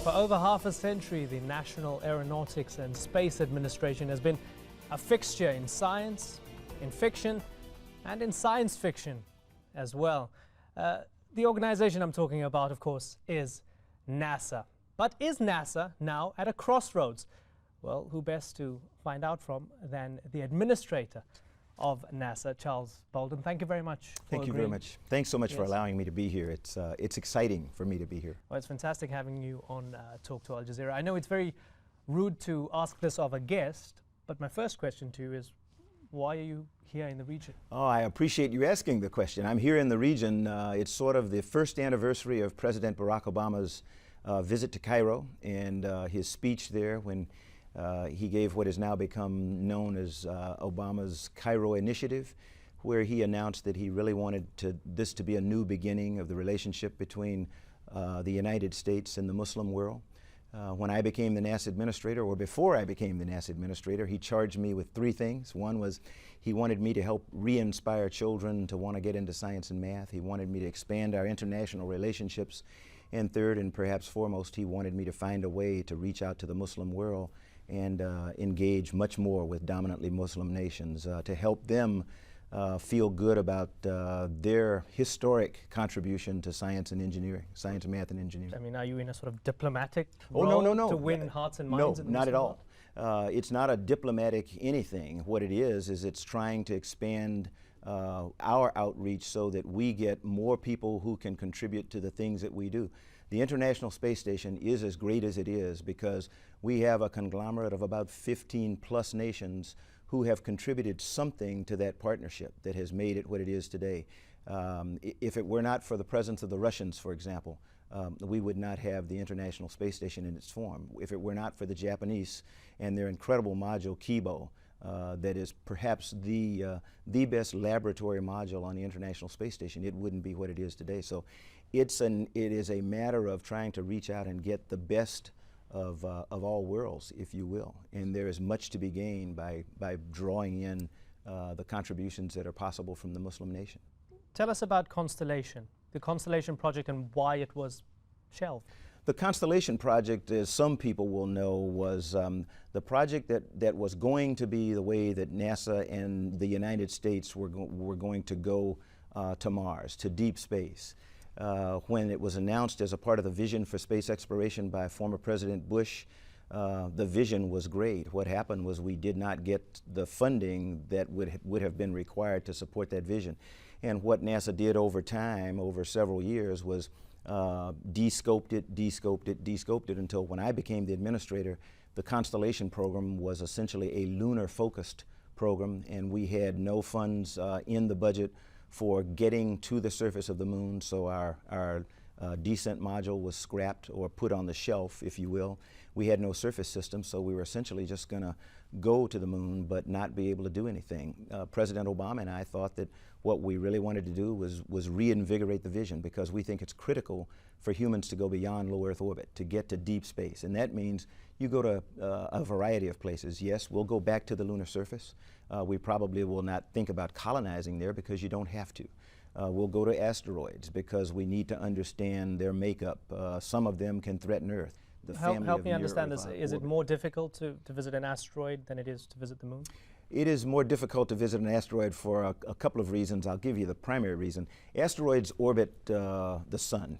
For over half a century, the National Aeronautics and Space Administration has been a fixture in science, in fiction, and in science fiction as well. The organization I'm talking about, of course, is NASA. But is NASA now at a crossroads? Well, who best to find out from than the administrator of NASA, Charles Bolden. Thank you very much. Thank you very much. Thanks so much for allowing me to be here. It's exciting for me to be here. Well, it's fantastic having you on Talk to Al Jazeera. I know it's very rude to ask this of a guest, but my first question to you is, why are you here in the region? Oh, I appreciate you asking the question. I'm here in the region. It's sort of the first anniversary of President Barack Obama's visit to Cairo and his speech there when he gave what has now become known as Obama's Cairo Initiative, where he announced that he really wanted this to be a new beginning of the relationship between the United States and the Muslim world. When I became the NASA administrator, or before I became the NASA administrator, he charged me with three things. One was he wanted me to help re-inspire children to want to get into science and math. He wanted me to expand our international relationships. And third, and perhaps foremost, he wanted me to find a way to reach out to the Muslim world and engage much more with dominantly Muslim nations to help them feel good about their historic contribution to science and engineering, science, math, and engineering. I mean, are you in a sort of diplomatic role to win hearts and minds? No, not at all. It's not a diplomatic anything. What it is it's trying to expand our outreach so that we get more people who can contribute to the things that we do. The International Space Station is as great as it is because we have a conglomerate of about 15 plus nations who have contributed something to that partnership that has made it what it is today. If it were not for the presence of the Russians, for example, we would not have the International Space Station in its form. If it were not for the Japanese and their incredible module Kibo, that is perhaps the best laboratory module on the International Space Station, it wouldn't be what it is today. So it is a matter of trying to reach out and get the best of all worlds, if you will. And there is much to be gained by drawing in the contributions that are possible from the Muslim nation. Tell us about Constellation, the Constellation project, and why it was shelved. The Constellation project, as some people will know, was the project that was going to be the way that NASA and the United States were going to go to Mars, to deep space. When it was announced as a part of the vision for space exploration by former President Bush, the vision was great. What happened was we did not get the funding that would have been required to support that vision. And what NASA did over time, over several years, was de-scoped it until when I became the administrator, the Constellation program was essentially a lunar-focused program, and we had no funds in the budget for getting to the surface of the moon, so our descent module was scrapped or put on the shelf, if you will. We had no surface system, so we were essentially just going to go to the moon but not be able to do anything. President Obama and I thought that what we really wanted to do was reinvigorate the vision, because we think it's critical for humans to go beyond low Earth orbit, to get to deep space. And that means you go to a variety of places. Yes, we'll go back to the lunar surface. We probably will not think about colonizing there because you don't have to. We'll go to asteroids because we need to understand their makeup. Some of them can threaten Earth. Help me understand this. Is it more difficult to visit an asteroid than it is to visit the moon? It is more difficult to visit an asteroid for a couple of reasons. I'll give you the primary reason. Asteroids orbit the sun.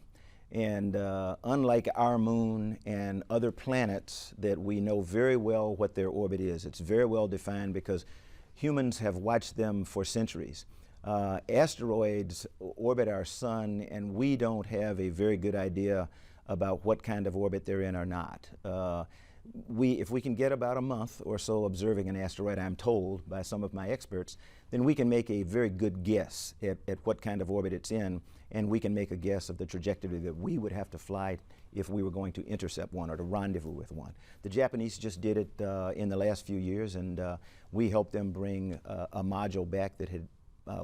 And unlike our moon and other planets that we know very well what their orbit is, it's very well defined because humans have watched them for centuries. Asteroids orbit our sun, and we don't have a very good idea about what kind of orbit they're in or not. If we can get about a month or so observing an asteroid, I'm told by some of my experts, then we can make a very good guess at what kind of orbit it's in, and we can make a guess of the trajectory that we would have to fly if we were going to intercept one or to rendezvous with one. The Japanese just did it in the last few years, and we helped them bring a module back that had,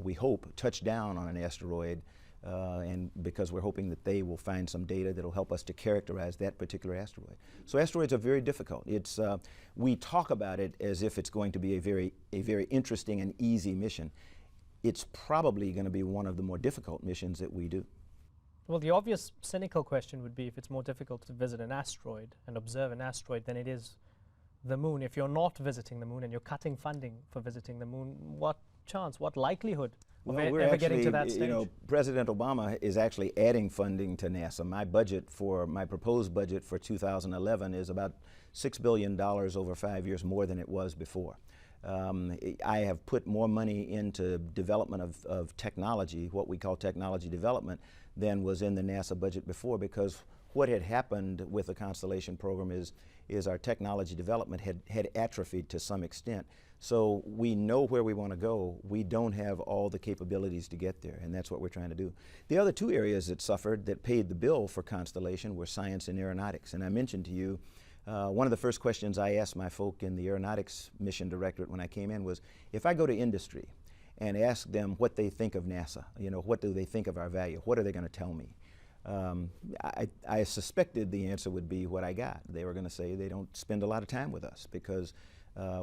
we hope, touched down on an asteroid, and because we're hoping that they will find some data that will help us to characterize that particular asteroid. So asteroids are very difficult. We talk about it as if it's going to be a very interesting and easy mission. It's probably going to be one of the more difficult missions that we do. Well, the obvious cynical question would be if it's more difficult to visit an asteroid and observe an asteroid than it is the moon. If you're not visiting the moon and you're cutting funding for visiting the moon, what chance, what likelihood of ever getting to that stage? You know, President Obama is actually adding funding to NASA. My proposed budget for 2011 is about $6 billion over 5 years, more than it was before. I have put more money into development of technology, what we call technology development, than was in the NASA budget before, because what had happened with the Constellation program is our technology development had atrophied to some extent. So we know where we want to go. We don't have all the capabilities to get there, and that's what we're trying to do. The other two areas that suffered, that paid the bill for Constellation, were science and aeronautics. And I mentioned to you, one of the first questions I asked my folk in the Aeronautics Mission Directorate when I came in was, if I go to industry and ask them what they think of NASA, you know, what do they think of our value, what are they going to tell me? I suspected the answer would be what I got. They were going to say they don't spend a lot of time with us because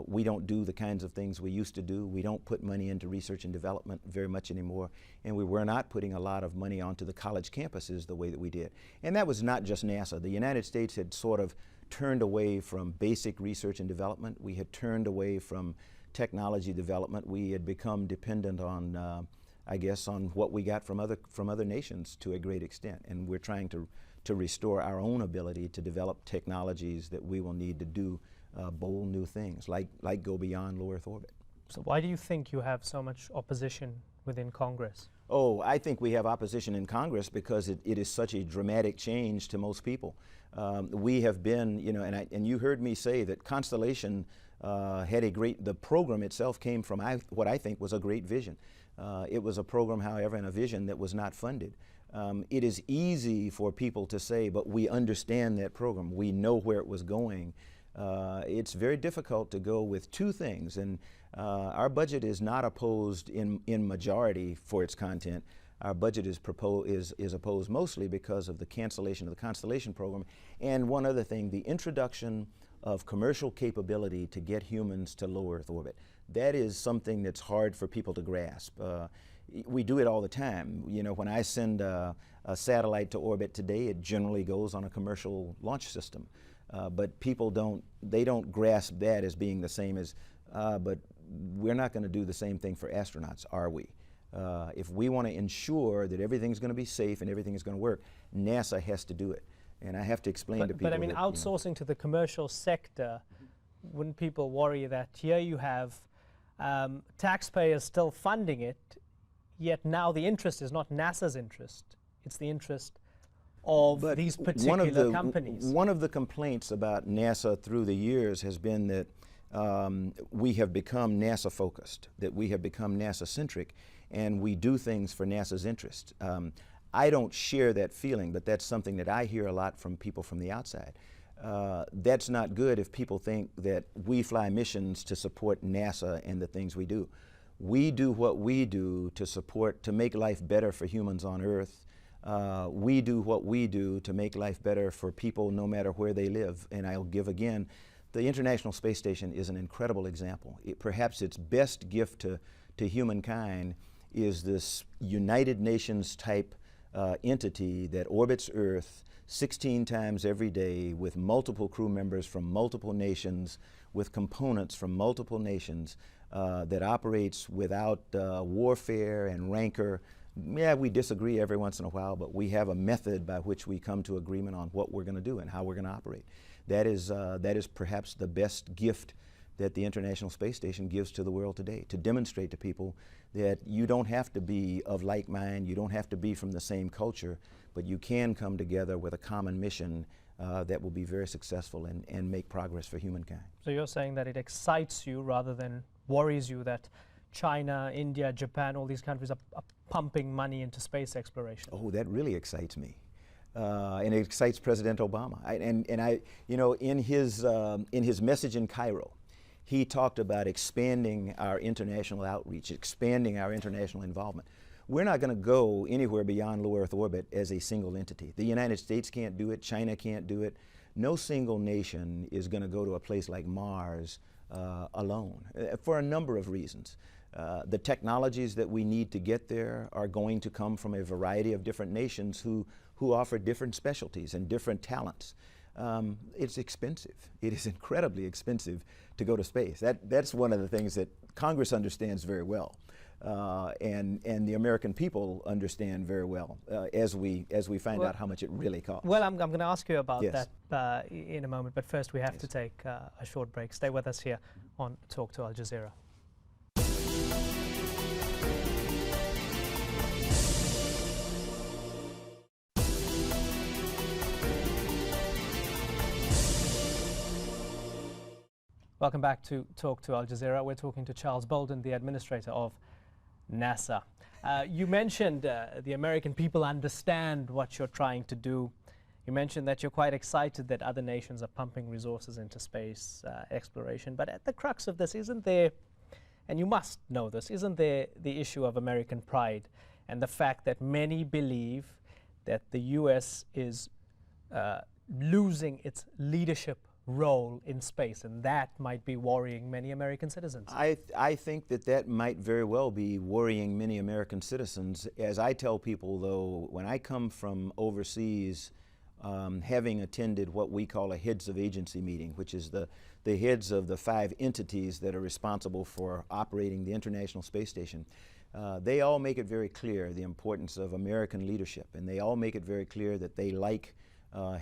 we don't do the kinds of things we used to do. We don't put money into research and development very much anymore, and we were not putting a lot of money onto the college campuses the way that we did. And that was not just NASA. The United States had sort of turned away from basic research and development. We had turned away from technology development. We had become dependent on I guess, on what we got from other nations to a great extent. And we're trying to restore our own ability to develop technologies that we will need to do bold new things, like go beyond low Earth orbit. So why do you think you have so much opposition within Congress? Oh, I think we have opposition in Congress because it is such a dramatic change to most people. We have been, you know, and you heard me say that Constellation had the program itself came from what I think was a great vision. It was a program, however, and a vision that was not funded. It is easy for people to say, but we understand that program. We know where it was going. It's very difficult to go with two things, and our budget is not opposed in majority for its content. Our budget is opposed mostly because of the cancellation of the Constellation program, and one other thing, the introduction of commercial capability to get humans to low Earth orbit. That is something that's hard for people to grasp. We do it all the time. You know, when I send a satellite to orbit today, it generally goes on a commercial launch system. But people don't grasp that as being the same as, but we're not going to do the same thing for astronauts, are we? If we want to ensure that everything's going to be safe and everything is going to work, NASA has to do it. And I have to explain to people. But I mean, outsourcing to the commercial sector, wouldn't people worry that here you have taxpayers still funding it, yet now the interest is not NASA's interest, it's the interest of these particular companies? One of the complaints about NASA through the years has been that we have become NASA focused, that we have become NASA centric, and we do things for NASA's interest. I don't share that feeling, but that's something that I hear a lot from people from the outside. That's not good if people think that we fly missions to support NASA and the things we do. We do what we do to make life better for humans on Earth. We do what we do to make life better for people no matter where they live. And I'll give again, the International Space Station is an incredible example. Perhaps its best gift to humankind is this United Nations type entity that orbits Earth 16 times every day with multiple crew members from multiple nations, with components from multiple nations, that operates without warfare and rancor. Yeah, we disagree every once in a while, but we have a method by which we come to agreement on what we're going to do and how we're going to operate. That is perhaps the best gift that the International Space Station gives to the world today, to demonstrate to people that you don't have to be of like mind, you don't have to be from the same culture, but you can come together with a common mission that will be very successful and make progress for humankind. So you're saying that it excites you rather than worries you that China, India, Japan, all these countries are pumping money into space exploration? Oh, that really excites me. And it excites President Obama. In his message in Cairo, he talked about expanding our international outreach, expanding our international involvement. We're not going to go anywhere beyond low Earth orbit as a single entity. The United States can't do it, China can't do it. No single nation is going to go to a place like Mars alone, for a number of reasons. The technologies that we need to get there are going to come from a variety of different nations who offer different specialties and different talents. It's expensive. It is incredibly expensive to go to space. That's one of the things that Congress understands very well, and the American people understand very well as we find out how much it really costs. Well, I'm going to ask you about Yes. that in a moment, but first we have to take a short break. Stay with us here on Talk to Al Jazeera. Welcome back to Talk to Al Jazeera. We're talking to Charles Bolden, the administrator of NASA. You mentioned the American people understand what you're trying to do. You mentioned that you're quite excited that other nations are pumping resources into space exploration. But at the crux of this, isn't there, and you must know this, isn't there the issue of American pride and the fact that many believe that the U.S. is losing its leadership role in space, and that might be worrying many American citizens? I think that might very well be worrying many American citizens. As I tell people, though, when I come from overseas, having attended what we call a heads of agency meeting, which is the heads of the 5 entities that are responsible for operating the International Space Station, they all make it very clear the importance of American leadership, and they all make it very clear that they like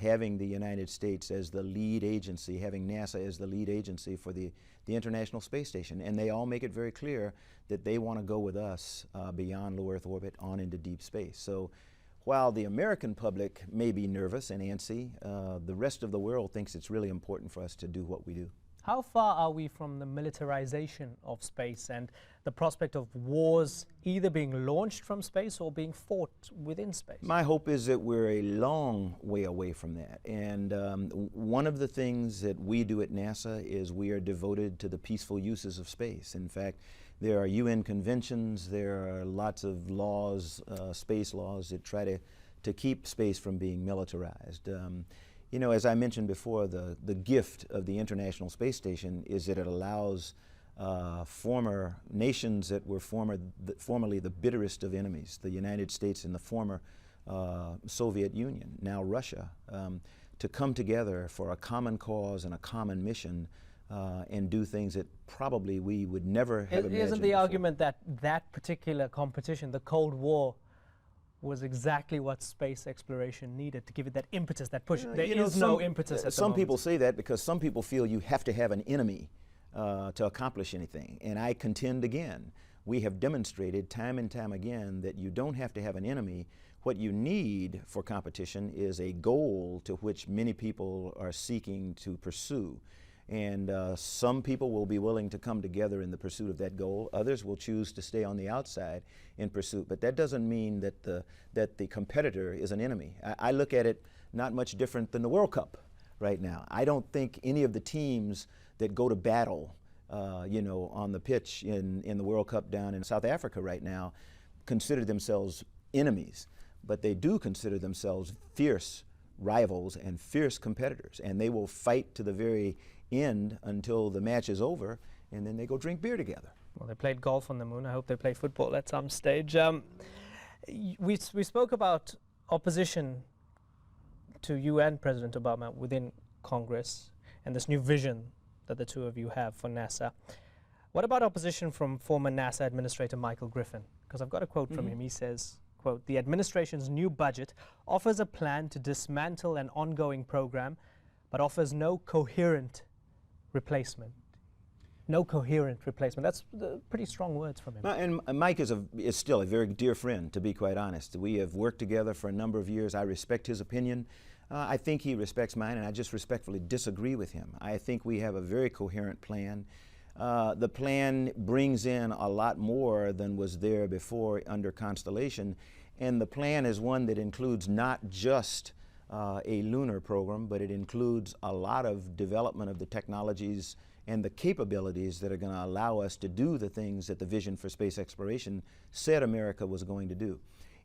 having the United States as the lead agency, having NASA as the lead agency for the International Space Station. And they all make it very clear that they want to go with us beyond low Earth orbit on into deep space. So while the American public may be nervous and antsy, the rest of the world thinks it's really important for us to do what we do. How far are we from the militarization of space and the prospect of wars either being launched from space or being fought within space? My hope is that we're a long way away from that. And one of the things that we do at NASA is we are devoted to the peaceful uses of space. In fact, there are UN conventions, there are lots of laws, space laws, that try to keep space from being militarized. You know, as I mentioned before, the gift of the International Space Station is that it allows former nations that were formerly the bitterest of enemies, the United States and the former Soviet Union, now Russia, to come together for a common cause and a common mission and do things that probably we would never have imagined. Isn't the before. argument that that particular competition, the Cold War, was exactly what space exploration needed to give it that impetus, that push? There is no impetus at the Some moment. people say that because some people feel you have to have an enemy to accomplish anything. And I contend again, we have demonstrated time and time again that you don't have to have an enemy. What you need for competition is a goal to which many people are seeking to pursue. And some people will be willing to come together in the pursuit of that goal. Others will choose to stay on the outside in pursuit. But that doesn't mean that the competitor is an enemy. I look at it not much different than the World Cup right now. I don't think any of the teams that go to battle, you know, on the pitch in the World Cup down in South Africa right now consider themselves enemies. But they do consider themselves fierce rivals and fierce competitors. And they will fight to the very end until the match is over, and then they go drink beer together. Well, they played golf on the moon. I hope they play football at some stage. We spoke about opposition to UN President Obama within Congress and this new vision that the two of you have for NASA. What about opposition from former NASA Administrator Michael Griffin? Because I've got a quote from him. He says, quote, "The administration's new budget offers a plan to dismantle an ongoing program, but offers no coherent replacement." No coherent replacement. That's pretty strong words from him. And Mike is still a very dear friend, to be quite honest. We have worked together for a number of years. I respect his opinion. I think he respects mine, and I just respectfully disagree with him. I think we have a very coherent plan. The plan brings in a lot more than was there before under Constellation, and the plan is one that includes not just a lunar program, but it includes a lot of development of the technologies and the capabilities that are going to allow us to do the things that the vision for space exploration said America was going to do.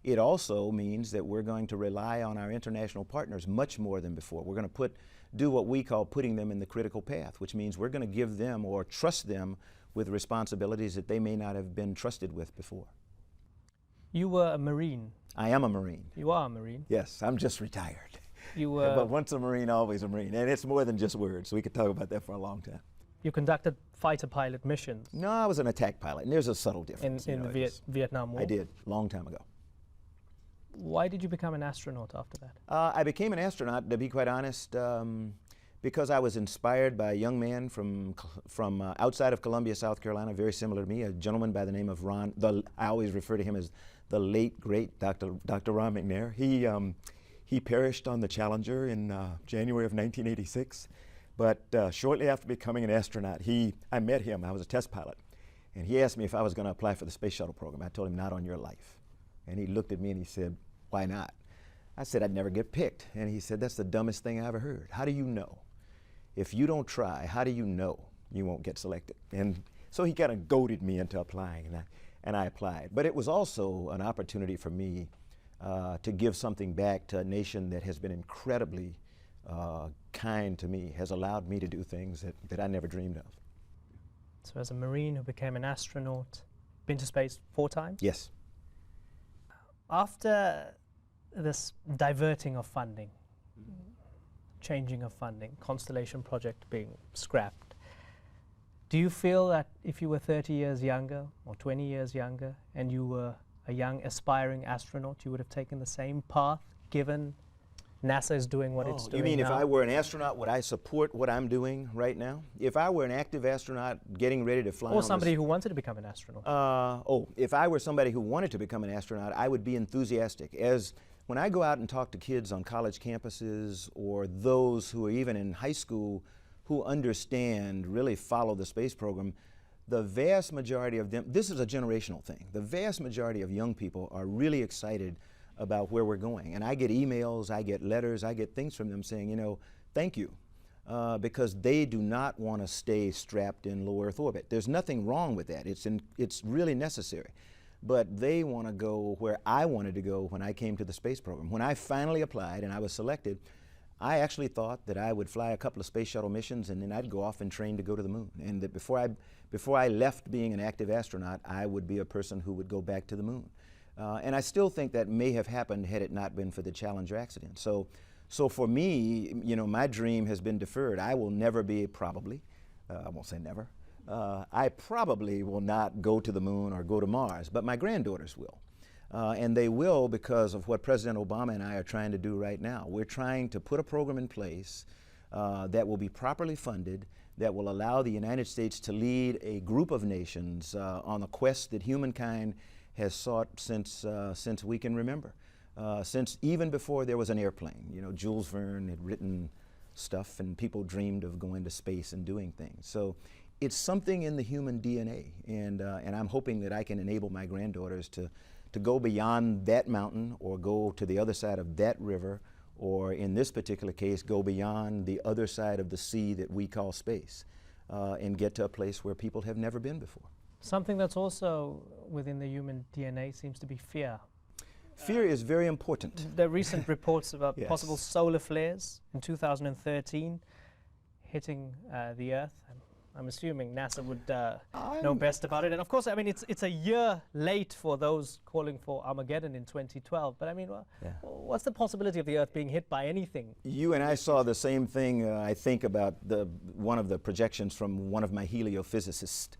It also means that we're going to rely on our international partners much more than before. We're going to do what we call putting them in the critical path, which means we're going to give them or trust them with responsibilities that they may not have been trusted with before. You were a Marine. I am a Marine. You are a Marine. Yes, I'm just retired. You were. But once a Marine, always a Marine. And it's more than just words. We could talk about that for a long time. You conducted fighter pilot missions. No, I was an attack pilot, and there's a subtle difference. In the Vietnam War? I did, long time ago. Why did you become an astronaut after that? I became an astronaut, to be quite honest, because I was inspired by a young man from outside of Columbia, South Carolina, very similar to me, a gentleman by the name of Ron. I always refer to him as the late, great Dr. Ron McNair. He perished on the Challenger in January of 1986. But shortly after becoming an astronaut, I met him. I was a test pilot. And he asked me if I was going to apply for the space shuttle program. I told him, not on your life. And he looked at me and he said, why not? I said, I'd never get picked. And he said, that's the dumbest thing I ever heard. How do you know? If you don't try, how do you know you won't get selected? And so he kind of goaded me into applying, and I applied. But it was also an opportunity for me to give something back to a nation that has been incredibly kind to me, has allowed me to do things that I never dreamed of. So as a Marine who became an astronaut, been to space 4 times? Yes. After this diverting of funding, changing of funding, Constellation project being scrapped, do you feel that if you were 30 years younger or 20 years younger and you were a young aspiring astronaut, you would have taken the same path given NASA is doing what it's doing now? You mean if I were an astronaut, would I support what I'm doing right now? If I were an active astronaut getting ready to fly or somebody who wanted to become an astronaut? If I were somebody who wanted to become an astronaut, I would be enthusiastic. When I go out and talk to kids on college campuses or those who are even in high school who understand, really follow the space program, the vast majority of them, this is a generational thing, the vast majority of young people are really excited about where we're going. And I get emails, I get letters, I get things from them saying, you know, thank you, because they do not want to stay strapped in low Earth orbit. There's nothing wrong with that. It's really necessary. But they want to go where I wanted to go when I came to the space program. When I finally applied and I was selected, I actually thought that I would fly a couple of space shuttle missions and then I'd go off and train to go to the moon. And that before I left being an active astronaut, I would be a person who would go back to the moon. And I still think that may have happened had it not been for the Challenger accident. So for me, you know, my dream has been deferred. I will never be, probably, I won't say never, I probably will not go to the moon or go to Mars, but my granddaughters will. And they will because of what President Obama and I are trying to do right now. We're trying to put a program in place that will be properly funded, that will allow the United States to lead a group of nations on a quest that humankind has sought since we can remember, since even before there was an airplane. You know, Jules Verne had written stuff and people dreamed of going to space and doing things. So it's something in the human DNA, and I'm hoping that I can enable my granddaughters to go beyond that mountain or go to the other side of that river, or in this particular case, go beyond the other side of the sea that we call space, and get to a place where people have never been before. Something that's also within the human DNA seems to be fear. Fear is very important. The recent reports about Yes. possible solar flares in 2013 hitting the Earth. I'm assuming NASA would know best about it. And of course, I mean, it's a year late for those calling for Armageddon in 2012. But I mean, what's the possibility of the Earth being hit by anything? You and I saw the same thing, I think, about one of the projections from one of my heliophysicists.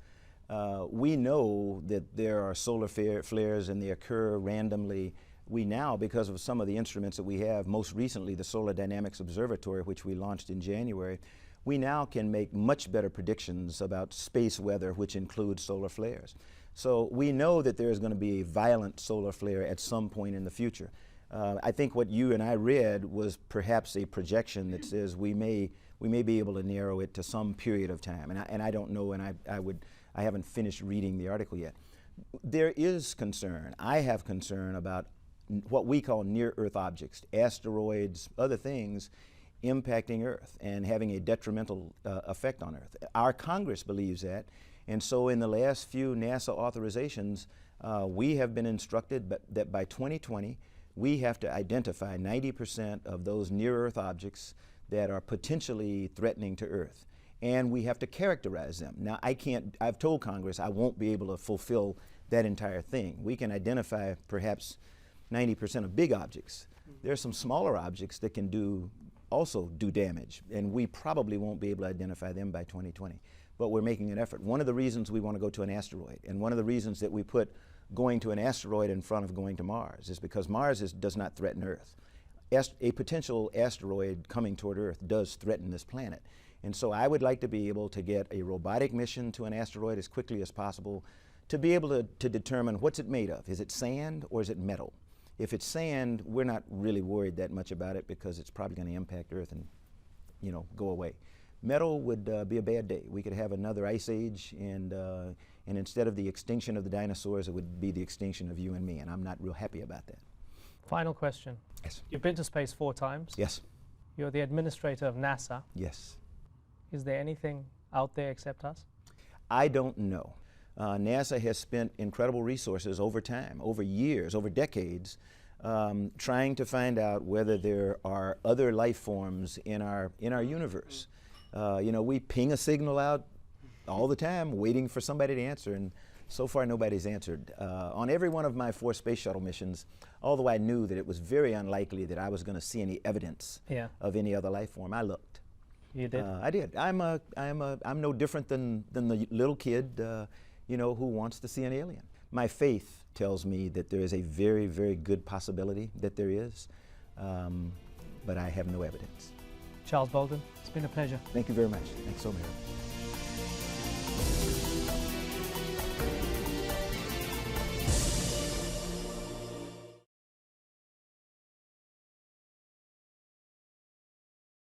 We know that there are solar flares and they occur randomly. We now, because of some of the instruments that we have, most recently the Solar Dynamics Observatory, which we launched in January, we now can make much better predictions about space weather, which includes solar flares. So we know that there is going to be a violent solar flare at some point in the future. I think what you and I read was perhaps a projection that says we may be able to narrow it to some period of time, and I don't know, and I haven't finished reading the article yet. There is concern. I have concern about what we call near-Earth objects, asteroids, other things impacting Earth and having a detrimental effect on Earth. Our Congress believes that, and so in the last few NASA authorizations, we have been instructed that by 2020, we have to identify 90% of those near-Earth objects that are potentially threatening to Earth. and we have to characterize them. Now, I've told Congress I won't be able to fulfill that entire thing. We can identify perhaps 90% of big objects. There are some smaller objects that can also do damage, and we probably won't be able to identify them by 2020. But we're making an effort. One of the reasons we want to go to an asteroid, and one of the reasons that we put going to an asteroid in front of going to Mars, is because Mars does not threaten Earth. A potential asteroid coming toward Earth does threaten this planet. And so I would like to be able to get a robotic mission to an asteroid as quickly as possible to be able to determine what's it made of. Is it sand or is it metal? If it's sand, we're not really worried that much about it because it's probably going to impact Earth and, go away. Metal would be a bad day. We could have another ice age, and instead of the extinction of the dinosaurs, it would be the extinction of you and me, and I'm not real happy about that. Final question. Yes. You've been to space 4 times. Yes. You're the administrator of NASA. Yes. Is there anything out there except us? I don't know. NASA has spent incredible resources over time, over years, over decades, trying to find out whether there are other life forms in our universe. We ping a signal out all the time, waiting for somebody to answer, and so far nobody's answered. On every one of my 4 space shuttle missions, although I knew that it was very unlikely that I was going to see any evidence of any other life form, I looked. You did? I did. I'm no different than the little kid, who wants to see an alien. My faith tells me that there is a very, very good possibility that there is, but I have no evidence. Charles Bolden, it's been a pleasure. Thank you very much. Thanks so much.